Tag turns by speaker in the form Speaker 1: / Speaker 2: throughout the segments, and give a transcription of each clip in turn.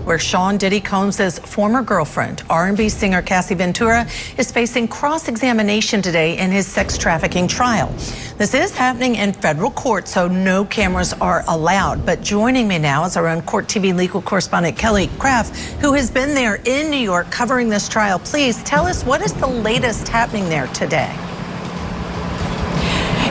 Speaker 1: where Sean Diddy Combs' former girlfriend, R&B singer Cassie Ventura, is facing cross-examination today in his sex trafficking trial. This is happening in federal court, so no cameras are allowed. But joining me now is our own Court TV legal correspondent Kelly Craft, who has been there in New York covering this trial. Please tell us, what is the latest happening there today?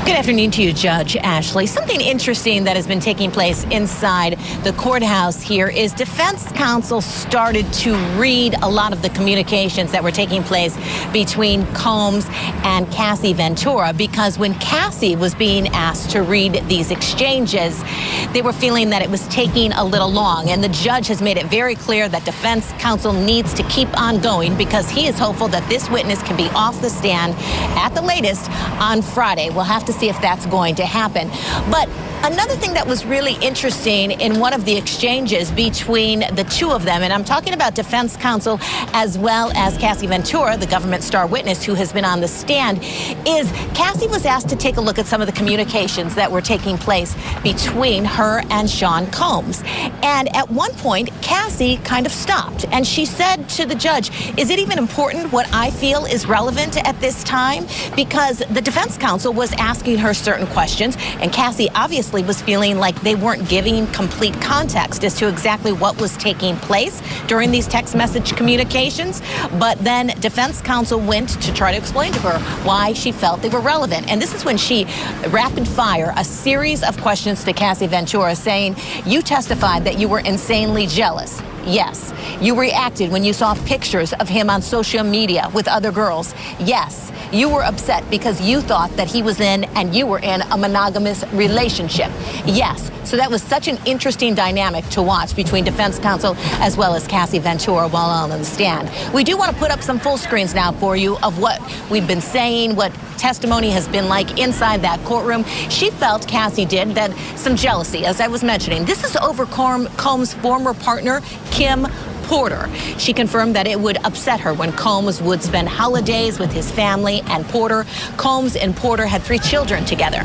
Speaker 2: Good afternoon to you, Judge Ashley. Something interesting that has been taking place inside the courthouse here is defense counsel started to read a lot of the communications that were taking place between Combs and Cassie Ventura, because when Cassie was being asked to read these exchanges, they were feeling that it was taking a little long. And the judge has made it very clear that defense counsel needs to keep on going because he is hopeful that this witness can be off the stand at the latest on Friday. We'll have to see if that's going to happen. But another thing that was really interesting in one of the exchanges between the two of them, and I'm talking about defense counsel as well as Cassie Ventura, the government star witness who has been on the stand, is Cassie was asked to take a look at some of the communications that were taking place between her and Sean Combs. And at one point, Cassie kind of stopped and she said to the judge, is it even important what I feel is relevant at this time? Because the defense counsel was asking her certain questions, and Cassie obviously was feeling like they weren't giving complete context as to exactly what was taking place during these text message communications. But then defense counsel went to try to explain to her why she felt they were relevant. And this is when she rapid fire a series of questions to Cassie Ventura saying, you testified that you were insanely jealous. Yes. You reacted when you saw pictures of him on social media with other girls. Yes. You were upset because you thought that he was in and you were in a monogamous relationship. Yes. So that was such an interesting dynamic to watch between defense counsel as well as Cassie Ventura while on the stand. We do want to put up some full screens now for you of what we've been saying, what testimony has been like inside that courtroom. She felt, Cassie did, that some jealousy, as I was mentioning. This is over Combs' former partner, Kim Porter. She confirmed that it would upset her when Combs would spend holidays with his family and Porter. Combs and Porter had 3 children together.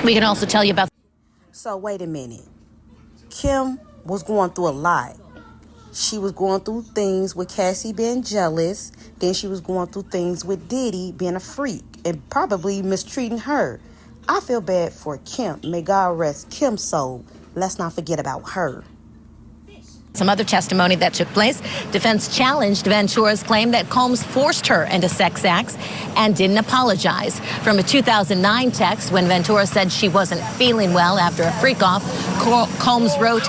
Speaker 2: We can also tell you about...
Speaker 3: So wait a minute. Kim was going through a lot. She was going through things with Cassie being jealous. Then she was going through things with Diddy being a freak and probably mistreating her. I feel bad for Kim. May God rest Kim's soul. Let's not forget about her.
Speaker 2: Some other testimony that took place. Defense challenged Ventura's claim that Combs forced her into sex acts and didn't apologize. From a 2009 text when Ventura said she wasn't feeling well after a freak-off, Combs wrote,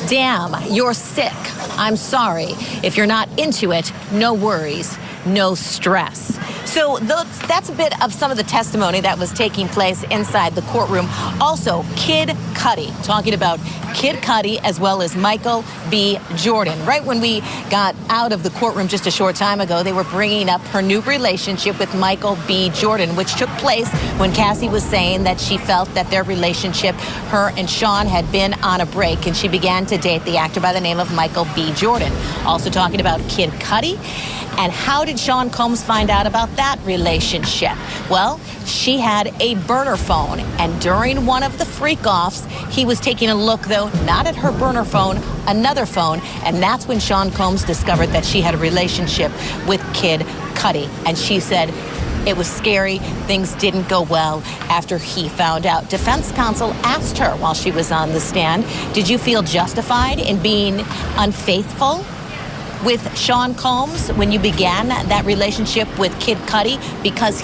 Speaker 2: "Damn, you're sick. I'm sorry. If you're not into it, no worries, no stress." So that's a bit of some of the testimony that was taking place inside the courtroom. Also, Kid Cudi, talking about Kid Cudi as well as Michael B. Jordan. Right when we got out of the courtroom just a short time ago, they were bringing up her new relationship with Michael B. Jordan, which took place when Cassie was saying that she felt that their relationship, her and Sean, had been on a break, and she began to date the actor by the name of Michael B. Jordan. Also talking about Kid Cudi. And how did Sean Combs find out about that relationship? Well, she had a burner phone, and during one of the freak-offs, he was taking a look, though, not at her burner phone, another phone, and that's when Sean Combs discovered that she had a relationship with Kid Cudi. And she said it was scary, things didn't go well after he found out. Defense counsel asked her while she was on the stand, did you feel justified in being unfaithful with Sean Combs when you began that relationship with Kid Cudi, because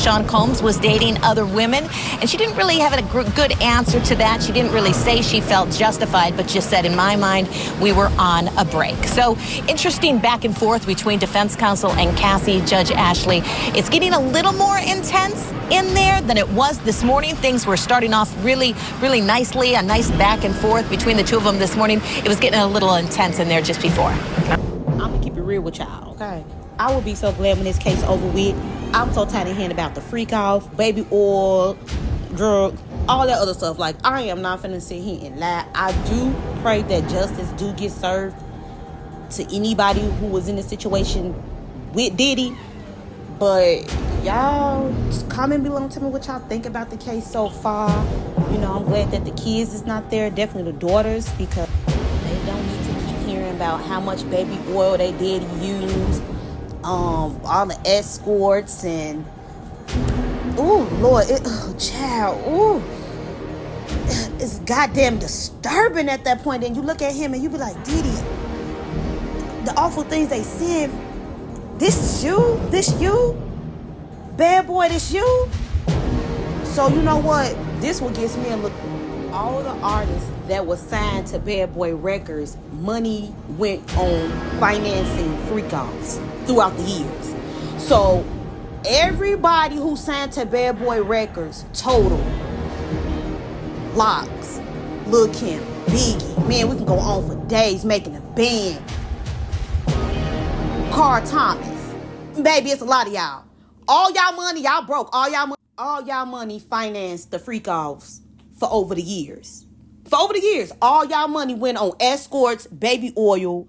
Speaker 2: Sean Combs, was dating other women? And she didn't really have a good answer to that. She didn't really say she felt justified, but just said, in my mind, we were on a break. So interesting back and forth between defense counsel and Cassie, Judge Ashley. It's getting a little more intense in there than it was this morning. Things were starting off really, really nicely, a nice back and forth between the two of them this morning. It was getting a little intense in there just before.
Speaker 3: I'm gonna keep it real with y'all, okay? I would be so glad when this case over with. I'm so tired of hearing about the freak off, baby oil, drug, all that other stuff. Like, I am not finna sit here and lie. I do pray that justice do get served to anybody who was in a situation with Diddy. But y'all just comment below, tell me what y'all think about the case so far. You know, I'm glad that the kids is not there, definitely the daughters, because they don't need to keep hearing hearing about how much baby oil they did use, all the escorts and, ooh, Lord, child, ooh, it's goddamn disturbing at that point. Then you look at him and you be like, Diddy, the awful things they said, this you, bad boy, this you. So you know what? This what gets me a look. All the artists that were signed to Bad Boy Records, money went on financing freak-offs throughout the years. So everybody who signed to Bad Boy Records, total, Locks, Lil Kim, Biggie, man, we can go on for days making a band. Carl Thomas, baby, it's a lot of y'all. All y'all money, y'all broke. All y'all money financed the freak-offs for over the years. All y'all money went on escorts, baby oil,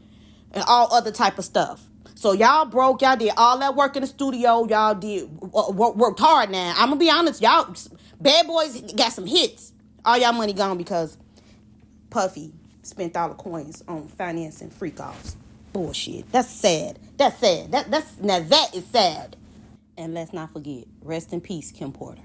Speaker 3: and all other type of stuff. So y'all broke. Y'all did all that work in the studio. Y'all did worked hard. Now I'm gonna be honest. Y'all bad boys got some hits. All y'all money gone because Puffy spent all the coins on financing freak-offs. Bullshit. That's sad. That's sad. Now that is sad. And let's not forget, rest in peace, Kim Porter.